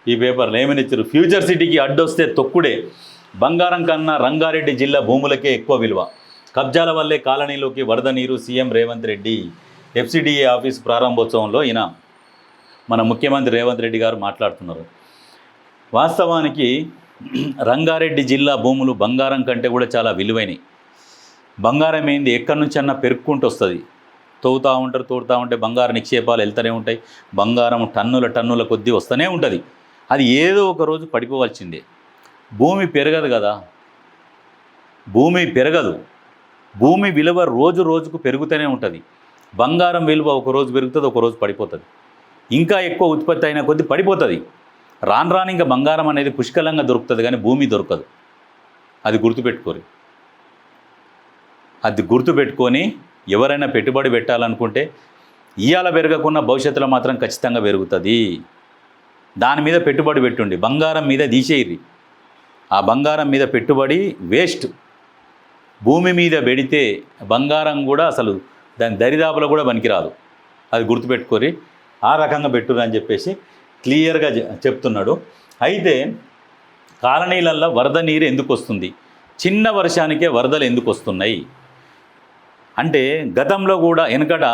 ఈ పేపర్లో ఏమని ఇచ్చారు? ఫ్యూచర్ సిటీకి అడ్డొస్తే తొక్కుడే, బంగారం కన్నా రంగారెడ్డి జిల్లా భూములకే ఎక్కువ విలువ, కబ్జాల వల్లే కాలనీలోకి వరద నీరు, CM Revanth Reddy. FCDA office ప్రారంభోత్సవంలో ఈయన మన ముఖ్యమంత్రి రేవంత్ రెడ్డి గారు మాట్లాడుతున్నారు. వాస్తవానికి రంగారెడ్డి జిల్లా భూములు బంగారం కంటే కూడా చాలా విలువైనవి. బంగారం ఏంది ఎక్కడి నుంచి అన్నా పెరుక్కుంటూ వస్తుంది. తోడుతూ ఉంటే బంగారు నిక్షేపాలు వెళ్తూనే ఉంటాయి. బంగారం టన్నుల కొద్దీ వస్తూనే ఉంటుంది. అది ఏదో ఒక రోజు పడిపోవాల్సిందే. భూమి పెరగదు కదా, భూమి పెరగదు. భూమి విలువ రోజు రోజుకు పెరుగుతూనే ఉంటుంది. బంగారం విలువ ఒకరోజు పెరుగుతుంది, ఒకరోజు పడిపోతుంది. ఇంకా ఎక్కువ ఉత్పత్తి అయిన కొద్దీ పడిపోతుంది. రాను రాను ఇంకా బంగారం అనేది పుష్కలంగా దొరుకుతుంది, కానీ భూమి దొరకదు. అది గుర్తుపెట్టుకోరు. అది గుర్తుపెట్టుకొని ఎవరైనా పెట్టుబడి పెట్టాలనుకుంటే ఇవాళ పెరగకుండా భవిష్యత్తులో మాత్రం ఖచ్చితంగా పెరుగుతుంది. దాని మీద పెట్టుబడి పెట్టుండి, బంగారం మీద తీసేయిర్రి. ఆ బంగారం మీద పెట్టుబడి వేస్ట్. భూమి మీద పెడితే బంగారం కూడా అసలు దాని దరిదాపులో కూడా పనికిరాదు. అది గుర్తుపెట్టుకోరి. ఆ రకంగా పెట్టుర్రు అని చెప్పేసి క్లియర్గా చెప్తున్నాడు. అయితే కాలనీలల్లో వరద నీరు ఎందుకు వస్తుంది, చిన్న వర్షానికే వరదలు ఎందుకు వస్తున్నాయి అంటే, గతంలో కూడా వెనకట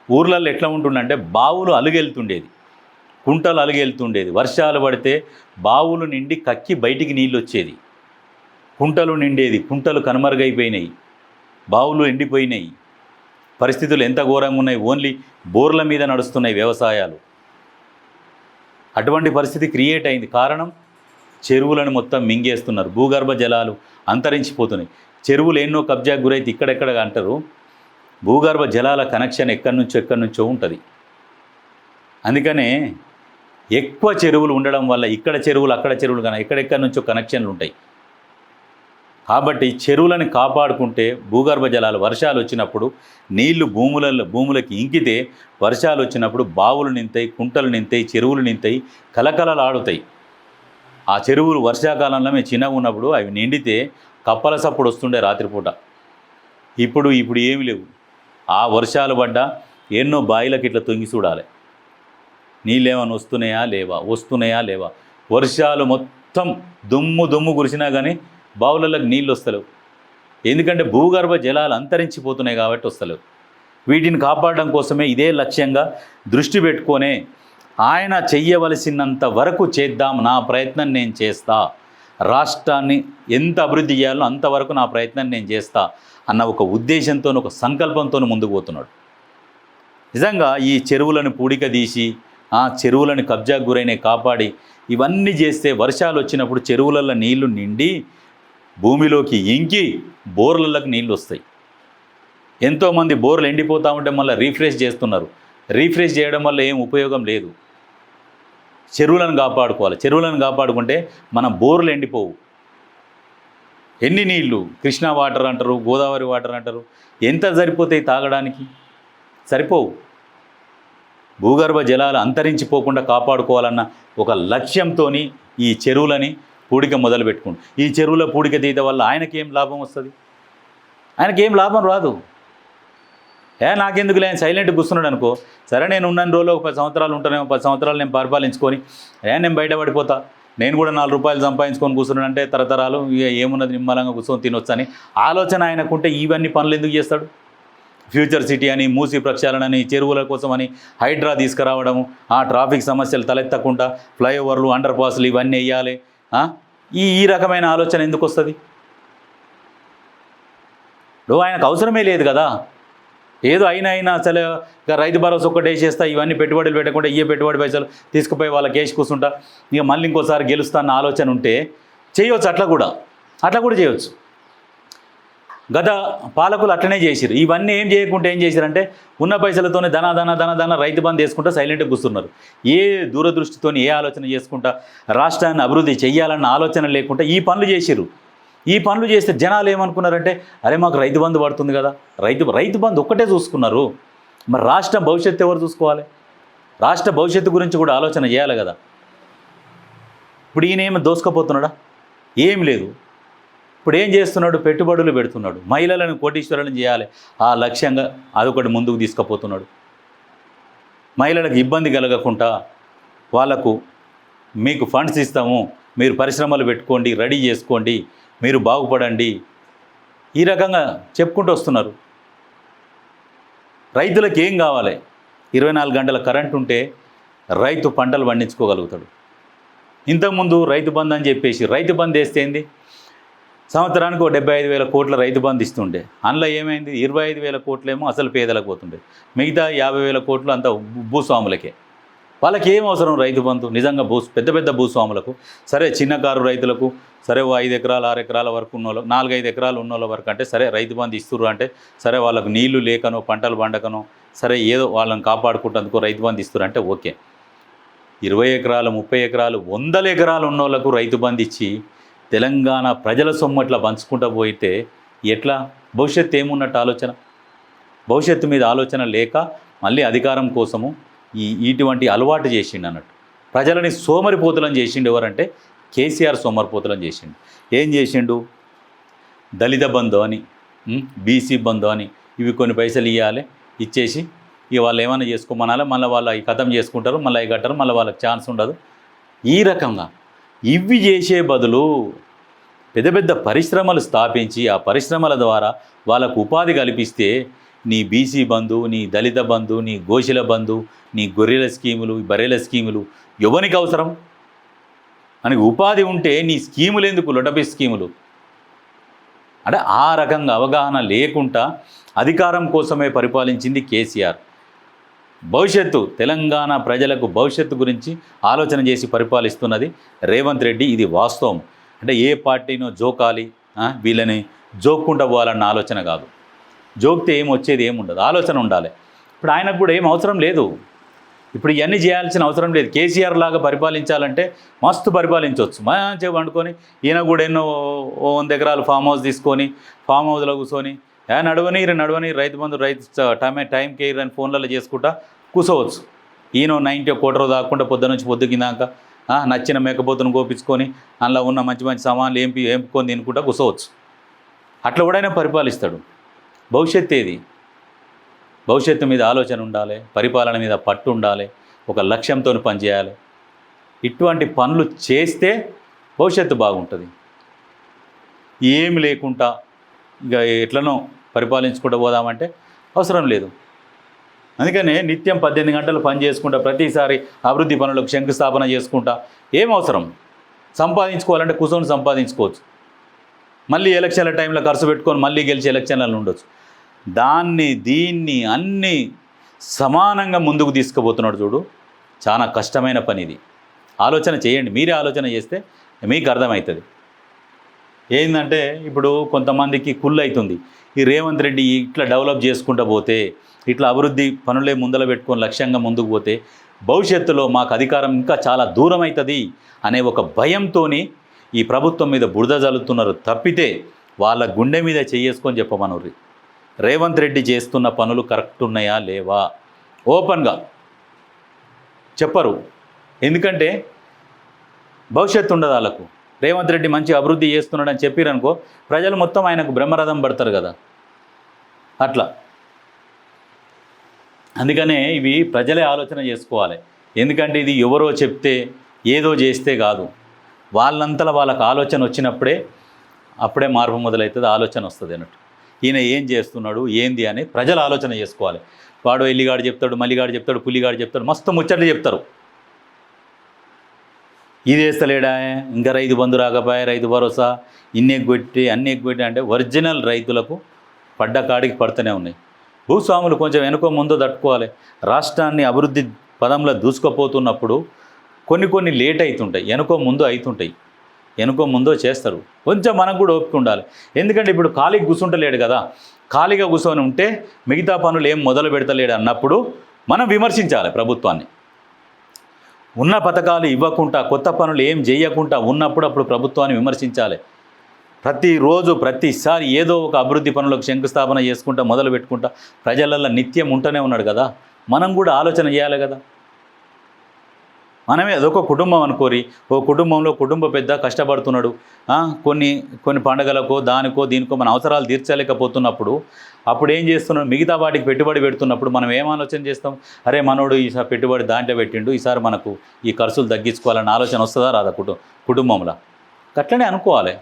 ఊర్లలో ఎట్లా ఉంటుందంటే బావులు అలుగెళ్తుండేది, కుంటలు అలుగెళ్తుండేది. వర్షాలు పడితే బావులు నిండి కక్కి బయటికి నీళ్ళు వచ్చేది. కుంటలు నిండేది, కుంటలు కనుమరుగైపోయినాయి, బావులు ఎండిపోయినాయి. పరిస్థితులు ఎంత ఘోరంగా ఉన్నాయి. ఓన్లీ బోర్ల మీద నడుస్తున్నాయి వ్యవసాయాలు. అటువంటి పరిస్థితి క్రియేట్ అయింది. కారణం, చెరువులను మొత్తం మింగేస్తున్నారు. భూగర్భ జలాలు అంతరించిపోతున్నాయి. చెరువులు ఎన్నో కబ్జాకు గురైతే ఇక్కడెక్కడ అంటారు. భూగర్భ జలాల కనెక్షన్ ఎక్కడి నుంచో ఉంటుంది. అందుకనే ఎక్కువ చెరువులు ఉండడం వల్ల ఇక్కడ చెరువులు అక్కడ చెరువులు కానీ ఎక్కడెక్కడి నుంచో కనెక్షన్లు ఉంటాయి. కాబట్టి చెరువులను కాపాడుకుంటే భూగర్భ జలాలు, వర్షాలు వచ్చినప్పుడు నీళ్లు భూములకి ఇంకితే వర్షాలు వచ్చినప్పుడు బావులు నింతాయి, కుంటలు నింతాయి, చెరువులు నింతాయి, కలకలలాడుతాయి. ఆ చెరువులు వర్షాకాలంలో మేము చిన్నగా ఉన్నప్పుడు అవి నిండితే కప్పల సప్పుడు వస్తుండే రాత్రిపూట. ఇప్పుడు ఏమి లేవు. ఆ వర్షాలు పడ్డా ఎన్నో బాయిలకి ఇట్లా తొంగి చూడాలి, నీళ్ళేమన్నా వస్తున్నాయా లేవా. వర్షాలు మొత్తం దుమ్ము కురిసినా కానీ బావులలోకి నీళ్ళు వస్తలేవు. ఎందుకంటే భూగర్భ జలాలు అంతరించిపోతున్నాయి కాబట్టి వస్తలేవు. వీటిని కాపాడడం కోసమే ఇదే లక్ష్యంగా దృష్టి పెట్టుకొనే ఆయన చెయ్యవలసినంత వరకు చేద్దాం, నా ప్రయత్నం నేను చేస్తా, రాష్ట్రాన్ని ఎంత అభివృద్ధి చేయాలో అంతవరకు నా ప్రయత్నం నేను చేస్తా అన్న ఒక ఉద్దేశంతో, ఒక సంకల్పంతో ముందుకు పోతున్నాడు. నిజంగా ఈ చెరువులను పూడిక తీసి ఆ చెరువులను కబ్జాకు గురైన కాపాడి ఇవన్నీ చేస్తే వర్షాలు వచ్చినప్పుడు చెరువులలో నీళ్లు నిండి భూమిలోకి ఇంకి బోర్లలోకి నీళ్ళు వస్తాయి. ఎంతోమంది బోర్లు ఎండిపోతూ ఉంటే మళ్ళీ రీఫ్రెష్ చేస్తున్నారు. రీఫ్రెష్ చేయడం వల్ల ఏం ఉపయోగం లేదు. చెరువులను కాపాడుకోవాలి. చెరువులను కాపాడుకుంటే మన బోర్లు ఎండిపోవు. ఎన్ని నీళ్ళు, కృష్ణా వాటర్ అంటారు, గోదావరి వాటర్ అంటారు, ఎంత సరిపోతాయి తాగడానికి? సరిపోవు. భూగర్భ జలాలు అంతరించిపోకుండా కాపాడుకోవాలన్న ఒక లక్ష్యంతో ఈ చెరువులని పూడిక మొదలు పెట్టుకుంటు. ఈ చెరువుల పూడిక తీయడం వల్ల ఆయనకేం లాభం వస్తుంది? ఆయనకేం లాభం రాదు. నాకెందుకు లేని సైలెంట్గా కూర్చున్నాడు అనుకో, సరే నేను ఉన్న రోజులు ఒక 10 సంవత్సరాలు ఉంటానేమో, 10 సంవత్సరాలు నేను పరిపాలించుకొని నేను బయటపడిపోతా, నేను కూడా 4 రూపాయలు సంపాదించుకొని కూర్చున్నాడంటే తరతరాలు ఏమున్నది నిమ్మలంగా కూర్చొని తినొచ్చని ఆలోచన ఆయనకుంటే ఇవన్నీ పనులు ఎందుకు చేస్తాడు? ఫ్యూచర్ సిటీ అని, మూసి ప్రక్షాళనని, చెరువుల కోసం అని హైడ్రా తీసుకురావడము, ఆ ట్రాఫిక్ సమస్యలు తలెత్తకుండా ఫ్లైఓవర్లు, అండర్ పాస్లు ఇవన్నీ వేయాలి. ఈ రకమైన ఆలోచన ఎందుకు వస్తుంది? ఆయనకు అవసరమే లేదు కదా. ఏదో అయినా అసలు రైతు భరోసా ఒక్కటి వేసేస్తా, ఇవన్నీ పెట్టుబడులు పెట్టకుండా పెట్టుబడి పైసలు తీసుకుపోయి వాళ్ళకి వేసి కూర్చుంటా, ఇక మళ్ళీ ఇంకోసారి గెలుస్తా అన్న ఆలోచన ఉంటే చేయవచ్చు. అట్లా కూడా చేయవచ్చు. గత పాలకులు అట్లనే చేసిరు. ఇవన్నీ ఏం చేయకుండా ఏం చేశారంటే ఉన్న పైసలతోనే ధన రైతు బంధు చేసుకుంటా సైలెంట్గా కూర్చున్నారు. ఏ దూరదృష్టితో ఏ ఆలోచన చేసుకుంటా రాష్ట్రాన్ని అభివృద్ధి చెయ్యాలన్న ఆలోచన లేకుండా ఈ పనులు చేసిరు. ఈ పనులు చేస్తే జనాలు ఏమనుకున్నారంటే, అరే మాకు రైతు బంధు పడుతుంది కదా, రైతు బంధు ఒక్కటే చూసుకున్నారు. మరి రాష్ట్ర భవిష్యత్తు ఎవరు చూసుకోవాలి? రాష్ట్ర భవిష్యత్తు గురించి కూడా ఆలోచన చేయాలి కదా. ఇప్పుడు ఈయనేమో దోసుకపోతున్నాడా? ఏం లేదు. ఇప్పుడు ఏం చేస్తున్నాడు? పెట్టుబడులు పెడుతున్నాడు. మహిళలను కోటీశ్వరులను చేయాలి ఆ లక్ష్యంగా అదొకటి ముందుకు తీసుకుపోతున్నాడు. మహిళలకు ఇబ్బంది కలగకుండా వాళ్లకు మీకు ఫండ్స్ ఇస్తాము, మీరు పరిశ్రమలు పెట్టుకోండి, రెడీ చేసుకోండి, మీరు బాగుపడండి, ఈ రకంగా చెప్పుకుంటూ వస్తున్నారు. రైతులకు ఏం కావాలి? 24 గంటల కరెంట్ ఉంటే రైతు పంటలు పండించుకోగలుగుతాడు. ఇంతకుముందు రైతు బంధు అని చెప్పేసి రైతు బంధు వేస్తే ఏంది, సంవత్సరానికి 75,000 కోట్ల రైతు బంధు ఇస్తుండే. అందులో ఏమైంది, 25,000 కోట్లేమో అసలు పేదలకు పోతుండే, మిగతా 50,000 కోట్లు అంతా భూస్వాములకే. వాళ్ళకి ఏం అవసరం రైతు బంధు? నిజంగా పెద్ద పెద్ద భూస్వాములకు, సరే చిన్నకారు రైతులకు, సరే 5 ఎకరాలు 6 ఎకరాల వరకు ఉన్నోళ్ళు, 4-5 ఎకరాలు ఉన్నోళ్ళ వరకు అంటే సరే రైతు బంధు ఇస్తుర్రు అంటే సరే, వాళ్ళకు నీళ్లు లేకనో పంటలు పండకనో సరే ఏదో వాళ్ళని కాపాడుకుంటందుకు రైతు బంధు ఇస్తుర్రు అంటే ఓకే. 20 ఎకరాలు 30 ఎకరాలు 100 ఎకరాలు ఉన్నోళ్లకు రైతు బంధు ఇచ్చి తెలంగాణ ప్రజల సొమ్మట్లా పంచుకుంటూ పోయితే ఎట్లా? భవిష్యత్తు ఏమున్నట్టు ఆలోచన? భవిష్యత్తు మీద ఆలోచన లేక మళ్ళీ అధికారం కోసము ఇటువంటి అలవాటు చేసిండు అన్నట్టు. ప్రజలని సోమరిపోతులను చేసిండు. ఎవరంటే కేసీఆర్ సోమరిపోతులను చేసిండు. ఏం చేసిండు? దళిత బంధు అని, బీసీ బంధు అని, ఇవి కొన్ని పైసలు ఇవ్వాలి, ఇచ్చేసి ఇక వాళ్ళు ఏమైనా చేసుకోమనాలి, మళ్ళీ వాళ్ళు ఈ కథం చేసుకుంటారు, మళ్ళీ అవి కట్టరు, మళ్ళీ వాళ్ళకి ఛాన్స్ ఉండదు. ఈ రకంగా ఇవి చేసే బదులు పెద్ద పెద్ద పరిశ్రమలు స్థాపించి ఆ పరిశ్రమల ద్వారా వాళ్ళకు ఉపాధి కల్పిస్తే నీ బీసీ బంధు, నీ దళిత బంధు, నీ గోశిల బంధు, నీ గొర్రెల స్కీములు, బర్రెల స్కీములు ఎవరికి అవసరం? మనకి ఉపాధి ఉంటే నీ స్కీములు ఎందుకు, లొటపి స్కీములు? అంటే ఆ రకంగా అవగాహన లేకుండా అధికారం కోసమే పరిపాలించింది కేసీఆర్. భవిష్యత్తు తెలంగాణ ప్రజలకు భవిష్యత్తు గురించి ఆలోచన చేసి పరిపాలిస్తున్నది రేవంత్ రెడ్డి. ఇది వాస్తవం. అంటే ఏ పార్టీనో జోకాలి, వీళ్ళని జోక్కుంటూ పోవాలన్న ఆలోచన కాదు. జోక్తే ఏం వచ్చేది ఏముండదు, ఆలోచన ఉండాలి. ఇప్పుడు ఆయనకు కూడా ఏం అవసరం లేదు, ఇప్పుడు ఇవన్నీ చేయాల్సిన అవసరం లేదు. కేసీఆర్ లాగా పరిపాలించాలంటే మస్తు పరిపాలించవచ్చు, మంచిగా వండుకొని. ఈయన కూడా ఎన్నో 100 ఎకరాలు ఫామ్ హౌస్ తీసుకొని ఫామ్ హౌస్లో కూర్చొని నడవని రైతు బంధు రైతు టైం కేర్ అని ఫోన్లలో చేసుకుంటా కూర్చోవచ్చు. ఈయన 90 కోట్ల దాక్కుండా పొద్దు నుంచి పొద్దుకిందాక నచ్చిన మేకపోతును కోపించుకొని అందులో ఉన్న మంచి మంచి సామాన్లు ఏంపుకొని తినుకుంటా కూర్చోవచ్చు. అట్లా కూడా ఆయన పరిపాలిస్తాడు. భవిష్యత్తు ఏది? భవిష్యత్తు మీద ఆలోచన ఉండాలి, పరిపాలన మీద పట్టు ఉండాలి, ఒక లక్ష్యంతో పనిచేయాలి. ఇటువంటి పనులు చేస్తే భవిష్యత్తు బాగుంటుంది. ఏమి లేకుండా ఇక ఎట్లనో పరిపాలించుకుంటూ పోదామంటే అవసరం లేదు. అందుకనే నిత్యం 18 గంటలు పని చేసుకుంటా ప్రతిసారి అభివృద్ధి పనులకు శంకుస్థాపన చేసుకుంటా ఏం అవసరం? సంపాదించుకోవాలంటే కూర్చొని సంపాదించుకోవచ్చు, మళ్ళీ ఎలక్షన్ల టైంలో ఖర్చు పెట్టుకొని మళ్ళీ గెలిచి ఎలక్షన్లలో ఉండొచ్చు. దీన్ని అన్నీ సమానంగా ముందుకు తీసుకుపోతున్నాడు చూడు. చాలా కష్టమైన పని ఇది. ఆలోచన చేయండి, మీరే ఆలోచన చేస్తే మీకు అర్థమవుతుంది. ఏంటంటే ఇప్పుడు కొంతమందికి కుళ్ళు అవుతుంది, ఈ రేవంత్ రెడ్డి ఇట్లా డెవలప్ చేసుకుంటూ పోతే, ఇట్లా అభివృద్ధి పనులే ముందల పెట్టుకొని లక్ష్యంగా ముందుకు పోతే భవిష్యత్తులో మాకు అధికారం ఇంకా చాలా దూరం అవుతుంది అనే ఒక భయంతో ఈ ప్రభుత్వం మీద బురద జల్లుతున్నారు. తప్పితే వాళ్ళ గుండె మీద చేసుకొని చెప్పమనుర్రి. రేవంత్ రెడ్డి చేస్తున్న పనులు కరెక్ట్ ఉన్నాయా లేవా ఓపెన్గా చెప్పరు. ఎందుకంటే భవిష్యత్తు ఉండదు వాళ్ళకు. రేవంత్ రెడ్డి మంచి అభివృద్ధి చేస్తున్నాడని చెప్పారనుకో, ప్రజలు మొత్తం ఆయనకు బ్రహ్మరథం పడతారు కదా. అట్లా అందుకనే ఇవి ప్రజలే ఆలోచన చేసుకోవాలి. ఎందుకంటే ఇది ఎవరో చెప్తే ఏదో చేస్తే కాదు, వాళ్ళంతలా వాళ్ళకు ఆలోచన వచ్చినప్పుడే అప్పుడే మార్పు మొదలవుతుంది, ఆలోచన వస్తుంది అన్నట్టు. ఈయన ఏం చేస్తున్నాడు ఏంది అని ప్రజలు ఆలోచన చేసుకోవాలి. వాడు ఎల్లిగాడు చెప్తాడు, మల్లిగాడు చెప్తాడు, పుల్లిగాడు చెప్తాడు, మస్తు ముచ్చట్లు చెప్తారు. ఇది వేస్తలేడా, ఇంకా రైతు బంధు రాకపోయా, రైతు భరోసా ఇన్ని ఎగ్గొట్టి అన్ని ఎగ్గొట్టి అంటే ఒరిజినల్ రైతులకు పడ్డ కాడికి పడుతూనే ఉన్నాయి. భూస్వాములు కొంచెం వెనుకో ముందో తట్టుకోవాలి. రాష్ట్రాన్ని అభివృద్ధి పదంలో దూసుకుపోతున్నప్పుడు కొన్ని లేట్ అవుతుంటాయి, వెనుకో ముందో అవుతుంటాయి, వెనుకో ముందో చేస్తారు. కొంచెం మనకు కూడా ఓపిక ఉండాలి. ఎందుకంటే ఇప్పుడు ఖాళీగా కూర్చుంటలేడు కదా. ఖాళీగా కూర్చొని ఉంటే మిగతా పనులు ఏం మొదలు పెడతలేడు అన్నప్పుడు మనం విమర్శించాలి ప్రభుత్వాన్ని. ఉన్న పథకాలు ఇవ్వకుండా కొత్త పనులు ఏం చేయకుండా ఉన్నప్పుడు అప్పుడు ప్రభుత్వాన్ని విమర్శించాలి. ప్రతిరోజు ప్రతిసారి ఏదో ఒక అభివృద్ధి పనులకు శంకుస్థాపన చేసుకుంటా మొదలు పెట్టుకుంటా ప్రజలల్లో నిత్యం ఉంటూనే ఉన్నాడు కదా. మనం కూడా ఆలోచన చేయాలి కదా. మనమే అదొక కుటుంబం అనుకోరి, ఓ కుటుంబంలో కుటుంబ పెద్ద కష్టపడుతున్నాడు, కొన్ని పండగలకో దానికో దీనికో మన అవసరాలు తీర్చలేకపోతున్నప్పుడు అప్పుడు ఏం చేస్తున్నాడు, మిగతా వాటికి పెట్టుబడి పెడుతున్నప్పుడు మనం ఏం ఆలోచన చేస్తాం, అరే మనోడు ఈసారి పెట్టుబడి దాంట్లో పెట్టిండు, ఈసారి మనకు ఈ ఖర్చులు తగ్గించుకోవాలన్న ఆలోచన వస్తుందా రాదా కుటుంబంలో? అట్లనే అనుకోవాలి.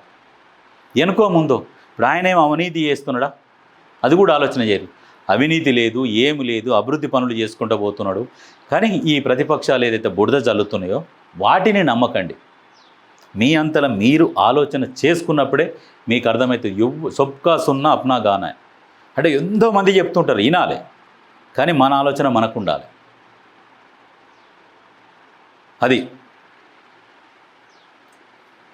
ఎనుకో ముందు ఇప్పుడు ఆయన ఏం అవినీతి చేస్తున్నాడా, అది కూడా ఆలోచన చేయరు. అవినీతి లేదు, ఏమి లేదు, అభివృద్ధి పనులు చేసుకుంటూ పోతున్నాడు. కానీ ఈ ప్రతిపక్షాలు ఏదైతే బురద జల్లుతున్నాయో వాటిని నమ్మకండి. మీ అంతలా మీరు ఆలోచన చేసుకున్నప్పుడే మీకు అర్థమవుతుంది. సొబ్కా సున్నా అప్నా గానా అంటే ఎంతోమంది చెప్తుంటారు, వినాలి. కానీ మన ఆలోచన మనకు ఉండాలి. అది